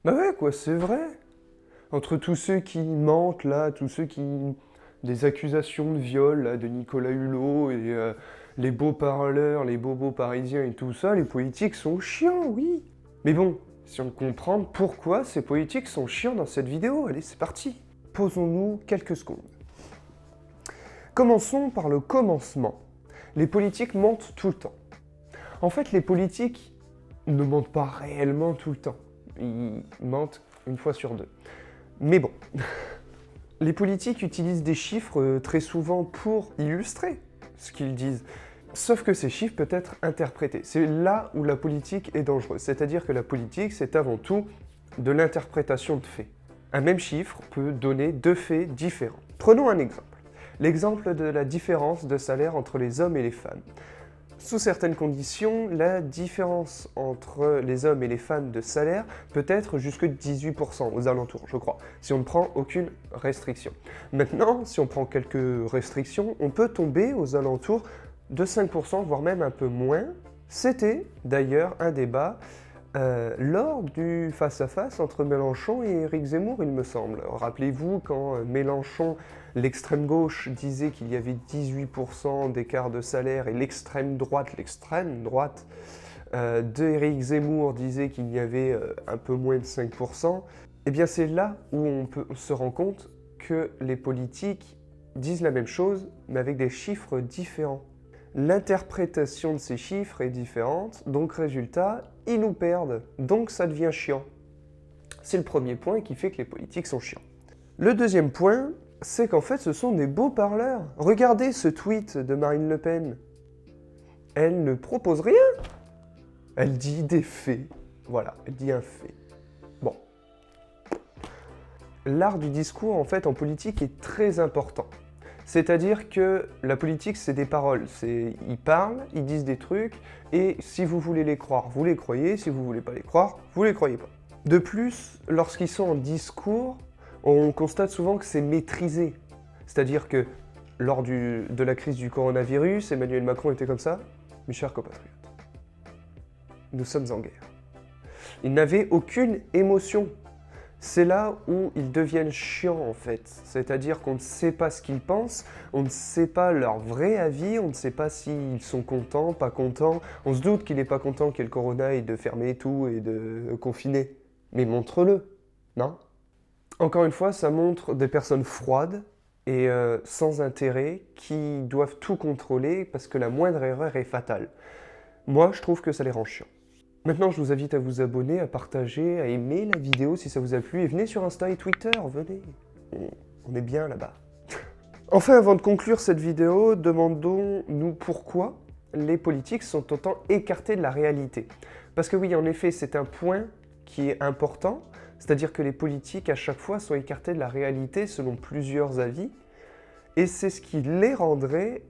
Bah ouais, quoi, c'est vrai. Entre tous ceux qui mentent, là, tous ceux qui... Des accusations de viol, là, de Nicolas Hulot, et les beaux parleurs, les bobos parisiens et tout ça, les politiques sont chiants, oui. Mais bon, si on comprend pourquoi ces politiques sont chiants dans cette vidéo, allez, c'est parti. Posons-nous quelques secondes. Commençons par le commencement. Les politiques mentent tout le temps. En fait, les politiques ne mentent pas réellement tout le temps. Ils mentent une fois sur deux. Mais bon, les politiques utilisent des chiffres très souvent pour illustrer ce qu'ils disent. Sauf que ces chiffres peuvent être interprétés. C'est là où la politique est dangereuse. C'est-à-dire que la politique, c'est avant tout de l'interprétation de faits. Un même chiffre peut donner deux faits différents. Prenons un exemple. L'exemple de la différence de salaire entre les hommes et les femmes. Sous certaines conditions, la différence entre les hommes et les femmes de salaire peut être jusque 18% aux alentours, je crois, si on ne prend aucune restriction. Maintenant, si on prend quelques restrictions, on peut tomber aux alentours de 5%, voire même un peu moins. C'était d'ailleurs un débat lors du face-à-face entre Mélenchon et Éric Zemmour, il me semble. Rappelez-vous quand Mélenchon, l'extrême gauche, disait qu'il y avait 18% d'écart de salaire et l'extrême droite d'Éric Zemmour disait qu'il y avait un peu moins de 5%, eh bien c'est là où on se rend compte que les politiques disent la même chose, mais avec des chiffres différents. L'interprétation de ces chiffres est différente, donc résultat, ils nous perdent, donc ça devient chiant. C'est le premier point qui fait que les politiques sont chiants. Le deuxième point, c'est qu'en fait ce sont des beaux parleurs. Regardez ce tweet de Marine Le Pen. Elle ne propose rien. Elle dit des faits. Voilà, elle dit un fait. Bon. L'art du discours, en fait, en politique est très important. C'est-à-dire que la politique, c'est des paroles. Ils parlent, ils disent des trucs, et si vous voulez les croire, vous les croyez, si vous voulez pas les croire, vous les croyez pas. De plus, lorsqu'ils sont en discours, on constate souvent que c'est maîtrisé. C'est-à-dire que lors de la crise du coronavirus, Emmanuel Macron était comme ça. Mes chers compatriotes, nous sommes en guerre. Il n'avait aucune émotion. C'est là où ils deviennent chiants en fait. C'est-à-dire qu'on ne sait pas ce qu'ils pensent, on ne sait pas leur vrai avis, on ne sait pas s'ils sont contents, pas contents. On se doute qu'il n'est pas content qu'il y ait le corona et de fermer tout et de confiner. Mais montre-le, non? Encore une fois, ça montre des personnes froides et sans intérêt qui doivent tout contrôler parce que la moindre erreur est fatale. Moi, je trouve que ça les rend chiants. Maintenant, je vous invite à vous abonner, à partager, à aimer la vidéo si ça vous a plu. Et venez sur Insta et Twitter, venez. On est bien là-bas. Enfin, avant de conclure cette vidéo, demandons-nous pourquoi les politiques sont autant écartés de la réalité. Parce que oui, en effet, c'est un point qui est important, c'est-à-dire que les politiques, à chaque fois, sont écartés de la réalité selon plusieurs avis, et c'est ce qui les rendrait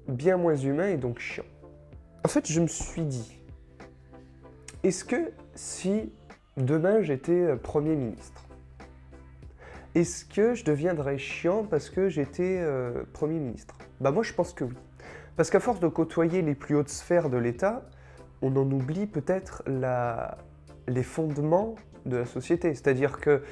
bien moins humains et donc chiants. En fait, je me suis dit, est-ce que si demain j'étais Premier ministre, est-ce que je deviendrais chiant parce que j'étais Premier ministre? Bah moi je pense que oui. Parce qu'à force de côtoyer les plus hautes sphères de l'État, on en oublie peut-être les fondements de la société. C'est-à-dire que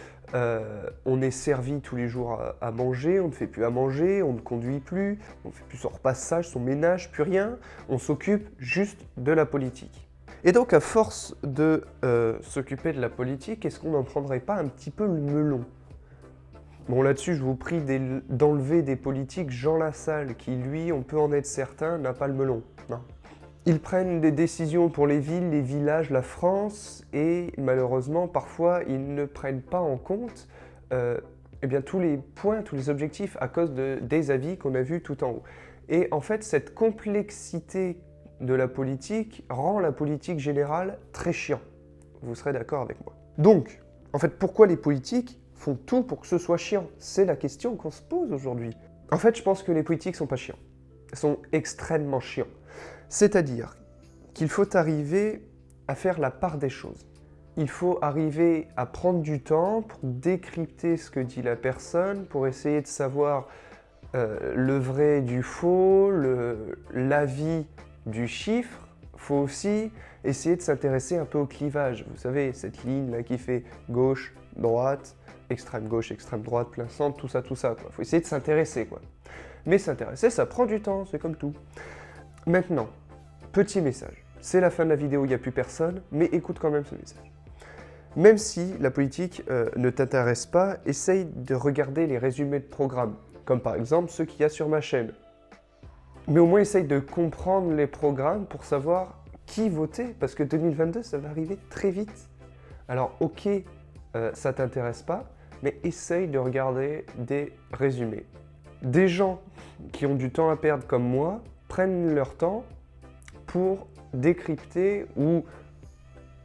on est servi tous les jours à manger, on ne fait plus à manger, on ne conduit plus, on ne fait plus son repassage, son ménage, plus rien. On s'occupe juste de la politique. Et donc, à force de s'occuper de la politique, est-ce qu'on n'en prendrait pas un petit peu le melon? Bon, là-dessus, je vous prie d'enlever des politiques Jean Lassalle, qui, lui, on peut en être certain, n'a pas le melon. Non. Ils prennent des décisions pour les villes, les villages, la France, et malheureusement, parfois, ils ne prennent pas en compte eh bien, tous les points, tous les objectifs à cause des avis qu'on a vus tout en haut. Et en fait, cette complexité de la politique rend la politique générale très chiant. Vous serez d'accord avec moi. Donc, en fait, pourquoi les politiques font tout pour que ce soit chiant? C'est la question qu'on se pose aujourd'hui. En fait, je pense que les politiques sont pas chiants. Ils sont extrêmement chiants. C'est-à-dire qu'il faut arriver à faire la part des choses. Il faut arriver à prendre du temps pour décrypter ce que dit la personne, pour essayer de savoir le vrai du faux, l'avis du chiffre. Il faut aussi Essayez de s'intéresser un peu au clivage. Vous savez, cette ligne là qui fait gauche, droite, extrême gauche, extrême droite, plein centre, tout ça, quoi. Faut essayer de s'intéresser, quoi. Mais s'intéresser, ça prend du temps, c'est comme tout. Maintenant, petit message. C'est la fin de la vidéo, il n'y a plus personne, mais écoute quand même ce message. Même si la politique ne t'intéresse pas, essaye de regarder les résumés de programmes, comme par exemple ceux qu'il y a sur ma chaîne. Mais au moins essaye de comprendre les programmes pour savoir qui voter, parce que 2022, ça va arriver très vite. Alors ok, ça t'intéresse pas, mais essaye de regarder des résumés. Des gens qui ont du temps à perdre comme moi prennent leur temps pour décrypter ou,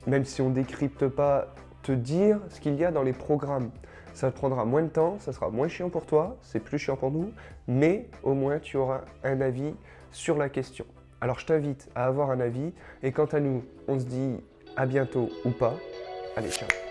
même si on ne décrypte pas, te dire ce qu'il y a dans les programmes. Ça te prendra moins de temps, ça sera moins chiant pour toi, c'est plus chiant pour nous, mais au moins tu auras un avis sur la question. Alors je t'invite à avoir un avis, et quant à nous, on se dit à bientôt ou pas. Allez, ciao.